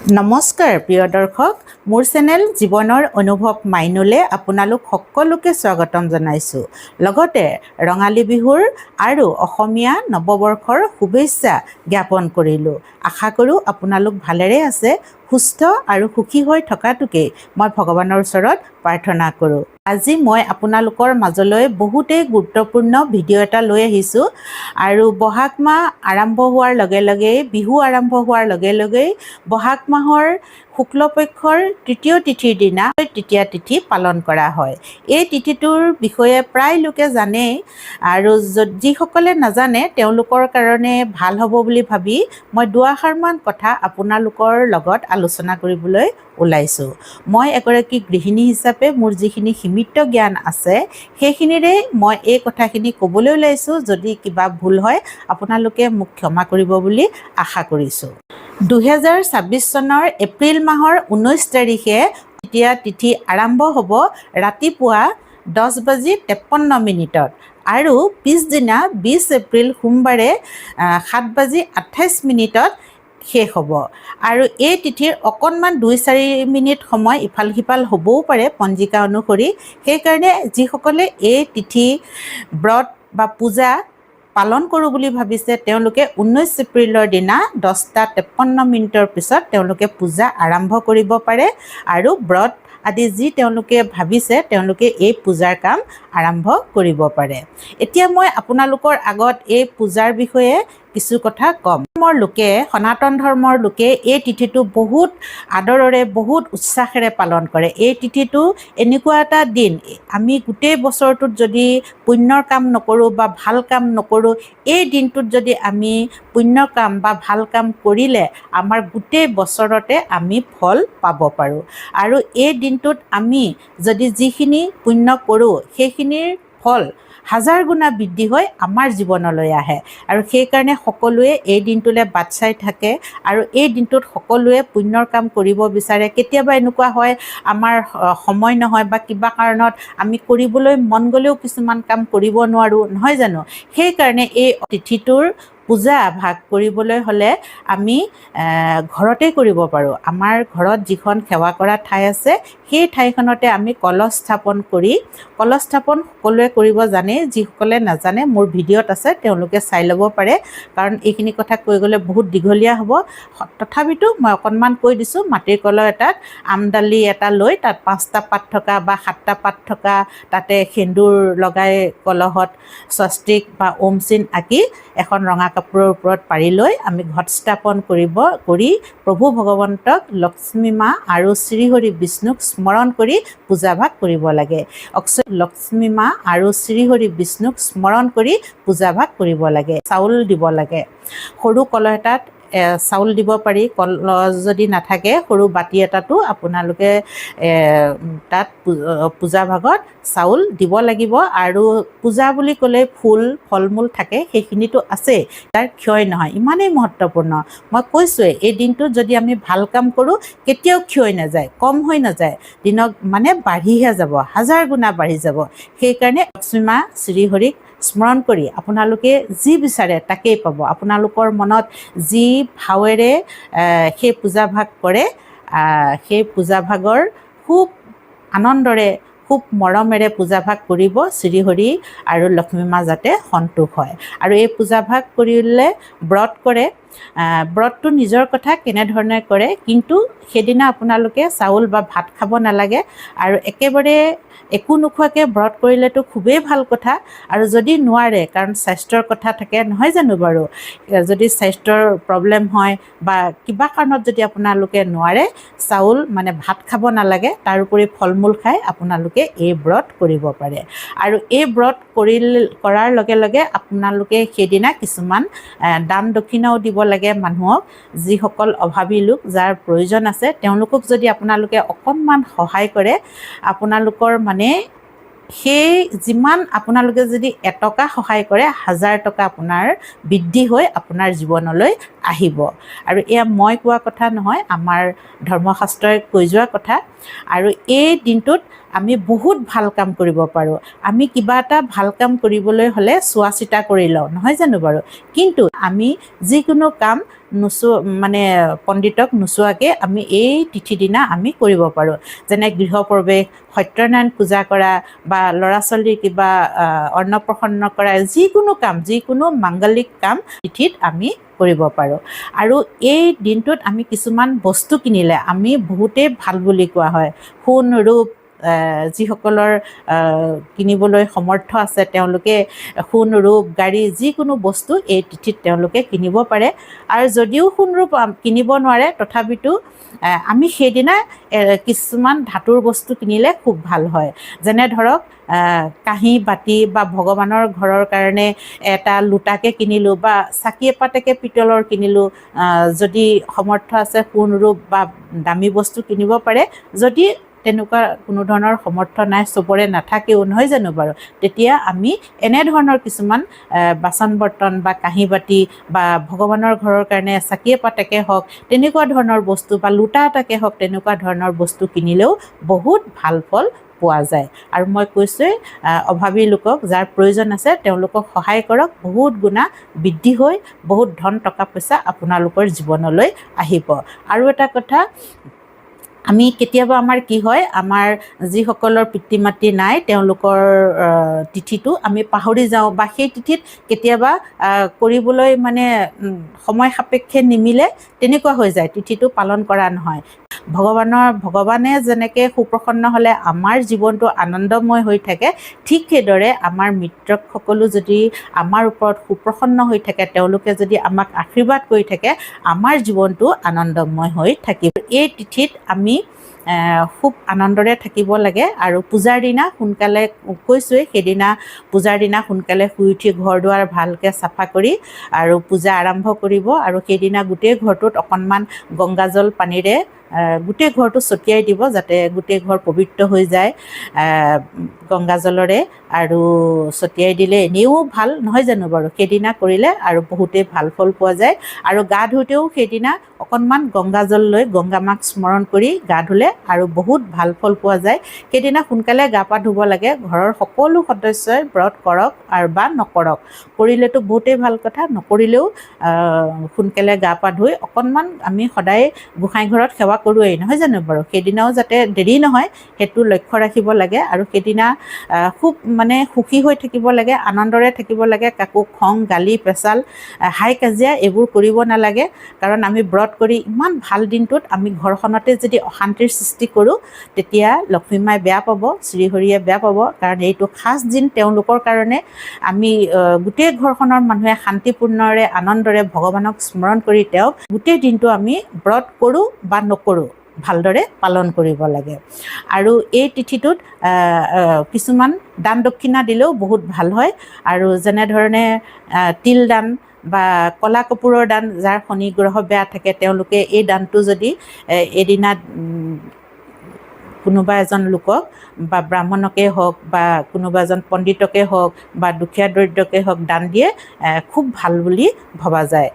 নমস্কাৰ প্ৰিয় দৰ্শক, মোৰ চেনেল জীৱনৰ অনুভৱ মাইনুলে আপোনালোক সকলোকে স্বাগতম জনাইছোঁ। লগতে ৰঙালী বিহুৰ আৰু অসমীয়া নৱবৰ্ষৰ শুভেচ্ছা জ্ঞাপন কৰিলোঁ। আশা কৰোঁ আপোনালোক ভালেৰে আছে, সুস্থ আৰু সুখী হৈ থকাটোকেই মই ভগৱানৰ ওচৰত প্ৰাৰ্থনা কৰোঁ। আজি মই আপোনালোকৰ মাজলৈ বহুতেই গুৰুত্বপূৰ্ণ ভিডিঅ' এটা লৈ আহিছোঁ আৰু বহাগ মাহ আৰম্ভ হোৱাৰ লগে লগেই, বিহু আৰম্ভ হোৱাৰ লগে লগেই বহাগ মাহৰ শুক্লপক্ষৰ তৃতীয় তিথিৰ দিনা তৃতীয়া তিথি পালন কৰা হয়। এই তিথিটোৰ বিষয়ে প্ৰায় লোকে জানেই আৰু যিসকলে নাজানে তেওঁলোকৰ কাৰণে ভাল হ'ব বুলি ভাবি মই দুআষাৰমান কথা আপোনালোকৰ লগত আলোচনা কৰিবলৈ ওলাইছোঁ। মই এগৰাকী গৃহিণী হিচাপে মোৰ যিখিনি সীমিত জ্ঞান আছে সেইখিনিৰে মই এই কথাখিনি ক'বলৈ ওলাইছোঁ। যদি কিবা ভুল হয় আপোনালোকে মোক ক্ষমা কৰিব বুলি আশা কৰিছোঁ। 2026 চনৰ এপ্ৰিল মাহৰ 19 তাৰিখে তৃতীয়া তিথি আৰম্ভ হ'ব ৰাতিপুৱা 10:53 আৰু পিছদিনা 20 এপ্ৰিল সোমবাৰে 7:28 শেষ হ'ব। আৰু এই তিথিৰ অকণমান 2-4 মিনিট সময় ইফাল সিফাল হ'বও পাৰে পঞ্জিকা অনুসৰি। সেইকাৰণে যিসকলে এই তিথি ব্ৰত বা পূজা পালন কৰোঁ বুলি ভাবিছে তেওঁলোকে 19 এপ্ৰিলৰ দিনা 10:53 পিছত তেওঁলোকে পূজা আৰম্ভ কৰিব পাৰে আৰু ব্ৰত আদি যি তেওঁলোকে ভাবিছে তেওঁলোকে এই পূজাৰ কাম আৰম্ভ কৰিব পাৰে। এতিয়া মই আপোনালোকৰ আগত এই পূজাৰ বিষয়ে কিছু কথা ক'ম। সনাতন ধৰ্মৰ লোকে এই তিথিটো বহুত আদৰেৰে, বহুত উৎসাহেৰে পালন কৰে। এই তিথিটো এনেকুৱা এটা দিন, আমি গোটেই বছৰটোত যদি পুণ্যৰ কাম নকৰোঁ বা ভাল কাম নকৰোঁ, এই দিনটোত যদি আমি পুণ্য কাম বা ভাল কাম কৰিলে আমাৰ গোটেই বছৰতে আমি ফল পাব পাৰোঁ। আৰু এই দিনটোত আমি যদি যিখিনি পুণ্য কৰোঁ সেইখিনিৰ ফল 1000 গুণা বৃদ্ধি হৈ আমাৰ জীৱনলৈ আহে। আৰু সেইকাৰণে সকলোৱে এই দিনটোলৈ বাট চাই থাকে আৰু এই দিনটোত সকলোৱে পুণ্যৰ কাম কৰিব বিচাৰে। কেতিয়াবা এনেকুৱা হয় আমাৰ সময় নহয় বা কিবা কাৰণত আমি কৰিবলৈ মন গ'লেও কিছুমান কাম কৰিব নোৱাৰোঁ, নহয় জানো? সেইকাৰণে এই তিথিটোৰ পূজা ভাগ কৰিবলৈ হ'লে আমি ঘৰতে কৰিব পাৰোঁ। আমাৰ ঘৰত যিখন সেৱা কৰা ঠাই আছে সেই ঠাইখনতে আমি কলহ স্থাপন কৰি, কলহ স্থাপন সকলোৱে কৰিব জানে, যিসকলে নাজানে মোৰ ভিডিঅ'ত আছে তেওঁলোকে চাই ল'ব পাৰে, কাৰণ এইখিনি কথা কৈ গ'লে বহুত দীঘলীয়া হ'ব। তথাপিতো মই অকণমান কৈ দিছোঁ। মাটিৰ কলহ এটাত আমডালি এটা লৈ তাত 5টা পাত থকা বা 7টা পাত থকা, তাতে সেন্দুৰ লগাই কলহত স্বস্তিক বা ওম চিন আঁকি এখন ৰঙা কাপোৰৰ ওপৰত পাৰি লৈ আমি ঘট স্থাপন কৰি প্ৰভু ভগৱন্তক, লক্ষ্মী মা আৰু শ্ৰীহৰি বিষ্ণুক স্মৰণ কৰি পূজাভাগ কৰিব লাগে। লক্ষ্মী মা আৰু শ্ৰীহৰি বিষ্ণুক স্মৰণ কৰি পূজাভাগ কৰিব লাগে। চাউল দিব লাগে। সৰু কলহ এটাত চাউল দিব পাৰি। কলহ যদি নাথাকে সৰু বাতি এটাতো আপোনালোকে তাত পূজাভাগত চাউল দিব লাগিব। আৰু পূজা বুলি ক'লে ফুল ফল মূল থাকে, সেইখিনিতো আছেই, তাৰ ক্ষয় নহয়, ইমানেই মহত্বপূৰ্ণ। মই কৈছোঁৱেই এই দিনটোত যদি আমি ভাল কাম কৰোঁ কেতিয়াও ক্ষয় নাযায়, কম হৈ নাযায়, দিনক মানে বাঢ়িহে যাব, 1000 গুণা বাঢ়ি যাব। সেইকাৰণে লক্ষ্মী মা শ্ৰীহৰিক স্মৰণ কৰি আপোনালোকে যি বিচাৰে তাকেই পাব। আপোনালোকৰ মনত যি ভাৱেৰে সেই পূজাভাগ কৰে সেই পূজাভাগৰ খুব আনন্দৰে, খুব মৰমেৰে পূজাভাগ কৰিব। শ্ৰীহৰি আৰু লক্ষ্মী মা যাতে সন্তোষ হয়। আৰু এই পূজাভাগ কৰিলে ব্ৰত কৰে। ব্ৰতটো নিজৰ কথা কেনেধৰণে কৰে, কিন্তু সেইদিনা আপোনালোকে চাউল বা ভাত খাব নালাগে। আৰু একেবাৰে একো নোখোৱাকৈ ব্ৰত কৰিলেতো খুবেই ভাল কথা। আৰু যদি নোৱাৰে, কাৰণ স্বাস্থ্যৰ কথা থাকে, নহয় জানো বাৰু? যদি স্বাস্থ্যৰ প্ৰব্লেম হয় বা কিবা কাৰণত যদি আপোনালোকে নোৱাৰে, চাউল মানে ভাত খাব নালাগে, তাৰোপৰি ফল মূল খাই আপোনালোকে এই ব্ৰত কৰিব পাৰে। আৰু এই ব্ৰত কৰাৰ লগে লগে আপোনালোকে সেইদিনা কিছুমান দান দক্ষিণাও দিব লাগে মানুহক। যিসকল অভাৱী লোক, যাৰ প্ৰয়োজন আছে, তেওঁলোকক যদি আপোনালোকে অকণমান সহায় কৰে, আপোনালোকৰ মানে সেই যিমান আপোনালোকে যদি 1 টকা সহায় কৰে, 1000 টকা আপোনাৰ বৃদ্ধি হৈ আপোনাৰ জীৱনলৈ আহিব। আৰু এয়া মই কোৱা কথা নহয়, আমাৰ ধৰ্মশাস্ত্ৰই কৈ যোৱা কথা। আৰু এই দিনটোত আমি বহুত ভাল কাম কৰিব পাৰোঁ। আমি কিবা এটা ভাল কাম কৰিবলৈ হ'লে চোৱা চিতা কৰি লওঁ, নহয় জানো বাৰু? কিন্তু আমি যিকোনো কাম মানে পণ্ডিতক নোচোৱাকৈ আমি এই তিথি দিনা আমি কৰিব পাৰোঁ। যেনে গৃহপ্ৰৱেশ, সত্যনাৰায়ণ পূজা কৰা, বা ল'ৰা ছোৱালীৰ কিবা অন্নপ্ৰসন্ন কৰা, যিকোনো মাংগলিক কাম তিথিত আমি কৰিব পাৰোঁ। আৰু এই দিনটোত আমি কিছুমান বস্তু কিনিলে আমি বহুতেই ভাল বুলি কোৱা হয়। সোণ ৰূপ, যিসকলৰ কিনিবলৈ সমৰ্থ আছে তেওঁলোকে সোণ ৰূপ, গাড়ী, যিকোনো বস্তু এই তিথিত তেওঁলোকে কিনিব পাৰে। আৰু যদিও সোণ ৰূপ কিনিব নোৱাৰে, তথাপিতো আমি সেইদিনা কিছুমান ধাতুৰ বস্তু কিনিলে খুব ভাল হয়। যেনে ধৰক কাঁহী বাতি, বা ভগৱানৰ ঘৰৰ কাৰণে এটা লোটাকে কিনিলোঁ, বা চাকি এপাতকে পিতলৰ কিনিলোঁ। যদি সমৰ্থ আছে সোণ ৰূপ বা দামী বস্তু কিনিব পাৰে। যদি তেনেকুৱা কোনো ধৰণৰ সমৰ্থ নাই, চবৰে নাথাকেও, নহয় জানো বাৰু? তেতিয়া আমি এনেধৰণৰ কিছুমান বাচন বৰ্তন বা কাঁহী বাতি, বা ভগৱানৰ ঘৰৰ কাৰণে চাকি এপাতকে হওক, তেনেকুৱা ধৰণৰ বস্তু, বা লোটা এটাকে হওক, তেনেকুৱা ধৰণৰ বস্তু কিনিলেও বহুত ভাল ফল পোৱা যায়। আৰু মই কৈছোঁৱেই, অভাৱী লোকক, যাৰ প্ৰয়োজন আছে তেওঁলোকক সহায় কৰক, বহুত গুণা বৃদ্ধি হৈ বহুত ধন টকা পইচা আপোনালোকৰ জীৱনলৈ আহিব। আৰু এটা কথা, আমি কেতিয়াবা আমাৰ কি হয়, আমাৰ যিসকলৰ পিতৃ মাতৃ নাই তেওঁলোকৰ তিথিটো আমি পাহৰি যাওঁ, বা সেই তিথিত কেতিয়াবা কৰিবলৈ মানে সময় সাপেক্ষে নিমিলে, তেনেকুৱা হৈ যায়, তিথিটো পালন কৰা নহয়। ভগৱানে যেনেকৈ সুপ্ৰসন্ন হ'লে আমাৰ জীৱনটো আনন্দময় হৈ থাকে, ঠিক সেইদৰে আমাৰ মিত্ৰসকলো যদি আমাৰ ওপৰত সুপ্ৰসন্ন হৈ থাকে, তেওঁলোকে যদি আমাক আশীৰ্বাদ কৰি থাকে, আমাৰ জীৱনটো আনন্দময় হৈ থাকিব। এই তিথিত আমি খুব আনন্দৰে থাকিব লাগে। আৰু পূজাৰ দিনা সোনকালে, কৈছোঁৱেই, সেইদিনা পূজাৰ দিনা সোনকালে শুই উঠি ঘৰ দুৱাৰ ভালকৈ চাফা কৰি আৰু পূজা আৰম্ভ কৰিব। আৰু সেইদিনা গোটেই ঘৰটোত অকণমান গংগাজল পানীৰে গোটেই ঘৰটো ছটিয়াই দিব, যাতে গোটেই ঘৰ পবিত্ৰ হৈ যায় গংগাজলৰে। আৰু ছটিয়াই দিলে এনেও ভাল, নহয় জানো বাৰু? সেইদিনা কৰিলে আৰু বহুতেই ভাল ফল পোৱা যায়। আৰু গা ধুওঁতেও সেইদিনা অকণমান গংগাজল লৈ গংগা মাক স্মৰণ কৰি গা ধুলে আৰু বহুত ভাল ফল পোৱা যায়। সেইদিনা সোনকালে গা পা ধুব লাগে। ঘৰৰ সকলো সদস্যই ব্ৰত কৰক আৰু বা নকৰক, কৰিলেতো বহুতেই ভাল কথা, নকৰিলেও সোনকালে গা পা ধুই অকণমান, আমি সদায় গোঁসাই ঘৰত সেৱা কৰোঁৱেই, নহয় জানো বাৰু? সেইদিনাও যাতে দেৰি নহয় সেইটো লক্ষ্য ৰাখিব লাগে। আৰু সেইদিনা খুব মানে সুখী হৈ থাকিব লাগে, আনন্দৰে থাকিব লাগে। কাকো খং, গালি, পেচাল, হাই কাজিয়া এইবোৰ কৰিব নালাগে। কাৰণ আমি ব্ৰত কৰি ইমান ভাল দিনটোত আমি ঘৰখনতে যদি অশান্তিৰ সৃষ্টি কৰোঁ, তেতিয়া লক্ষ্মীমাই বেয়া পাব, শ্ৰীহৰিয়ে বেয়া পাব। কাৰণ এইটো খাছ দিন তেওঁলোকৰ কাৰণে। আমি গোটেই ঘৰখনৰ মানুহে শান্তিপূৰ্ণৰে, আনন্দৰে ভগৱানক স্মৰণ কৰি তেওঁক গোটেই দিনটো আমি ব্ৰত কৰোঁ বা নকৰোঁ, ভালদৰে পালন কৰিব লাগে। আৰু এই তিথিটোত কিছুমান দান দক্ষিণা দিলেও বহুত ভাল হয়। আৰু যেনেধৰণে তিল দান বা কলা কপুৰৰ দান, যাৰ শনি গ্ৰহ বেয়া থাকে তেওঁলোকে এই দানটো যদি এদিনা কোনোবা এজন লোকক, বা ব্ৰাহ্মণকে হওক, বা কোনোবা এজন পণ্ডিতকে হওক, বা দুখীয়া দৰিদ্ৰকে হওক দান দিয়ে, খুব ভাল বুলি ভবা যায়।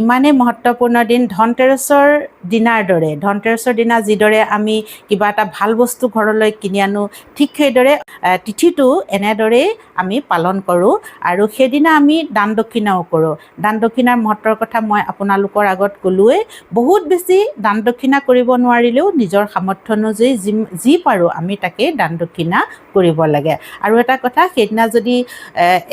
ইমানেই মহত্বপূৰ্ণ দিন। ধনতেৰছৰ দিনাৰ দৰে, ধনতেৰছৰ দিনা যিদৰে আমি কিবা এটা ভাল বস্তু ঘৰলৈ কিনি আনো, ঠিক সেইদৰে তিথিটো এনেদৰেই আমি পালন কৰোঁ। আৰু সেইদিনা আমি দান দক্ষিণাও কৰোঁ। দান দক্ষিণাৰ মহত্বৰ কথা মই আপোনালোকৰ আগত ক'লোৱেই। বহুত বেছি দান দক্ষিণা কৰিব নোৱাৰিলেও নিজৰ সামৰ্থ্য অনুযায়ী যি পাৰোঁ আমি তাকেই দান দক্ষিণা কৰিব লাগে। আৰু এটা কথা, সেইদিনা যদি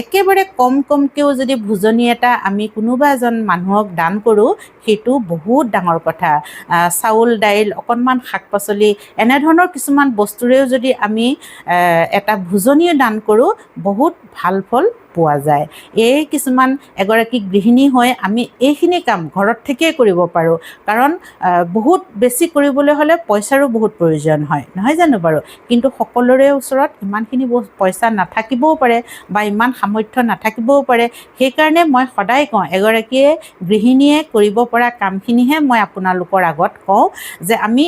একেবাৰে কমকৈও যদি ভোজনী এটা আমি কোনোবা এজন মানুহক দান কৰোঁ, সেইটো বহুত ডাঙৰ কথা। চাউল, দাইল, অকণমান শাক পাচলি, এনেধৰণৰ কিছুমান বস্তুৰেও যদি আমি এটা ভোজনীয় দান কৰোঁ, বহুত ভাল ফল পোৱা যায়। এই কিছুমান এগৰাকী গৃহিণী হৈ আমি এইখিনি কাম ঘৰত থাকিয়ে কৰিব পাৰোঁ। কাৰণ বহুত বেছি কৰিবলৈ হ'লে পইচাৰো বহুত প্ৰয়োজন হয়, নহয় জানো বাৰু? কিন্তু সকলোৰে ওচৰত ইমানখিনি পইচা নাথাকিবও পাৰে, বা ইমান সামৰ্থ্য নাথাকিবও পাৰে। সেইকাৰণে মই সদায় কওঁ, এগৰাকীয়ে গৃহিণীয়ে কৰিব পৰা কামখিনিহে মই আপোনালোকৰ আগত কওঁ, যে আমি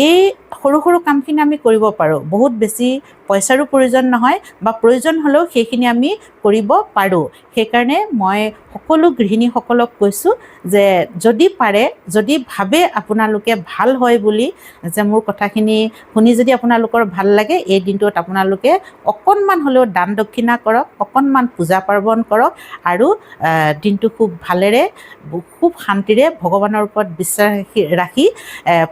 এই সৰু সৰু কামখিনি আমি কৰিব পাৰোঁ। বহুত বেছি পইচাৰো প্ৰয়োজন নহয়, বা প্ৰয়োজন হ'লেও সেইখিনি আমি কৰিব কৰিব পাৰোঁ। সেইকাৰণে মই সকলো গৃহিণীসকলক কৈছোঁ যে যদি পাৰে, যদি ভাবে আপোনালোকে ভাল হয় বুলি, যে মোৰ কথাখিনি শুনি যদি আপোনালোকৰ ভাল লাগে, এই দিনটোত আপোনালোকে অকণমান হ'লেও দান দক্ষিণা কৰক, অকণমান পূজা পাৰ্বণ কৰক আৰু দিনটো খুব ভালেৰে খুব শান্তিৰে ভগৱানৰ ওপৰত বিশ্বাস ৰাখি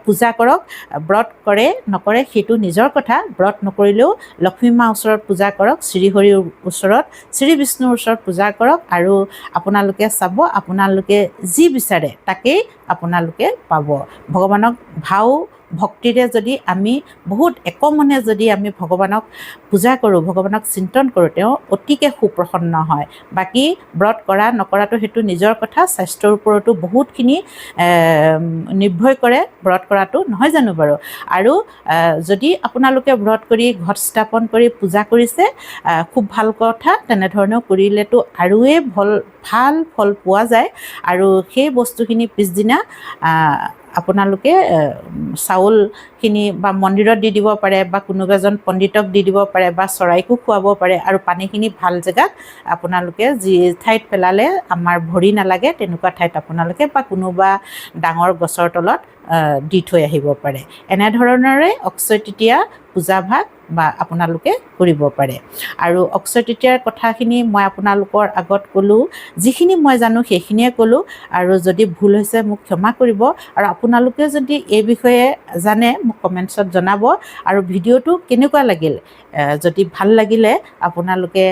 পূজা কৰক। ব্ৰত কৰে নকৰে সেইটো নিজৰ কথা। ব্ৰত নকৰিলেও লক্ষ্মী মাৰ ওচৰত পূজা কৰক, শ্ৰীহৰিৰ ওচৰত, শ্ৰী বিষ্ণুৰ ওচৰত পূজা কৰক আৰু আপোনালোকে চাব আপোনালোকে যি বিচাৰে তাকেই আপোনালোকে পাব। ভগৱানক ভাও ভক্তিৰে যদি আমি বহুত একমনে যদি আমি ভগৱানক পূজা কৰোঁ, ভগৱানক চিন্তন কৰোঁ, তেওঁ অতিকে সুপ্ৰসন্ন হয়। বাকী ব্ৰত কৰা নকৰাটো সেইটো নিজৰ কথা। স্বাস্থ্যৰ ওপৰতো বহুতখিনি নিৰ্ভৰ কৰে ব্ৰত কৰাটো, নহয় জানো বাৰু? আৰু যদি আপোনালোকে ব্ৰত কৰি ঘট স্থাপন কৰি পূজা কৰিছে, খুব ভাল কথা। তেনেধৰণেও কৰিলেতো আৰুৱে ভাল ফল পোৱা যায়। আৰু সেই বস্তুখিনি পিছদিনা আপোনালোকে চাউলখিনি বা মন্দিৰত দি দিব পাৰে বা কোনোবা এজন পণ্ডিতক দি দিব পাৰে বা চৰাইকো খুৱাব পাৰে। আৰু পানীখিনি ভাল জেগাত আপোনালোকে যি ঠাইত পেলালে আমাৰ ভৰি নালাগে তেনেকুৱা ঠাইত আপোনালোকে বা কোনোবা ডাঙৰ গছৰ তলত দি থৈ আহিব পাৰে। এনেধৰণৰে অক্ষয় তৃতীয়া পূজাভাগ বা আপোনালোকে কৰিব পাৰে। আৰু অক্ষয় তৃতীয়াৰ কথাখিনি মই আপোনালোকৰ আগত ক'লোঁ, যিখিনি মই জানো সেইখিনিয়ে ক'লোঁ। আৰু যদি ভুল হৈছে মোক ক্ষমা কৰিব। আৰু আপোনালোকে যদি এই বিষয়ে জানে মোক কমেণ্টছত জনাব। আৰু ভিডিঅ'টো কেনেকুৱা লাগিল, যদি ভাল লাগিলে আপোনালোকে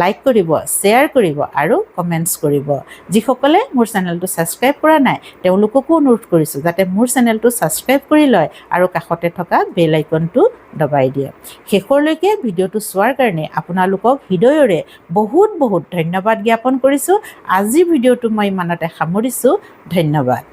লাইক কৰিব, শ্বেয়াৰ কৰিব আৰু কমেণ্টছ কৰিব। যিসকলে মোৰ চেনেলটো ছাবস্ক্ৰাইব কৰা নাই তেওঁলোককো অনুৰোধ কৰিছোঁ যাতে মোৰ চেনেলটো ছাবস্ক্ৰাইব কৰি লয় আৰু কাষতে থকা বেল আইকনটো দবাই দিয়ে। শেষলৈকে ভিডিঅ'টো চোৱাৰ কাৰণে আপোনালোকক হৃদয়ৰে বহুত বহুত ধন্যবাদ জ্ঞাপন কৰিছোঁ। আজিৰ ভিডিঅ'টো মই ইমানতে সামৰিছোঁ। ধন্যবাদ।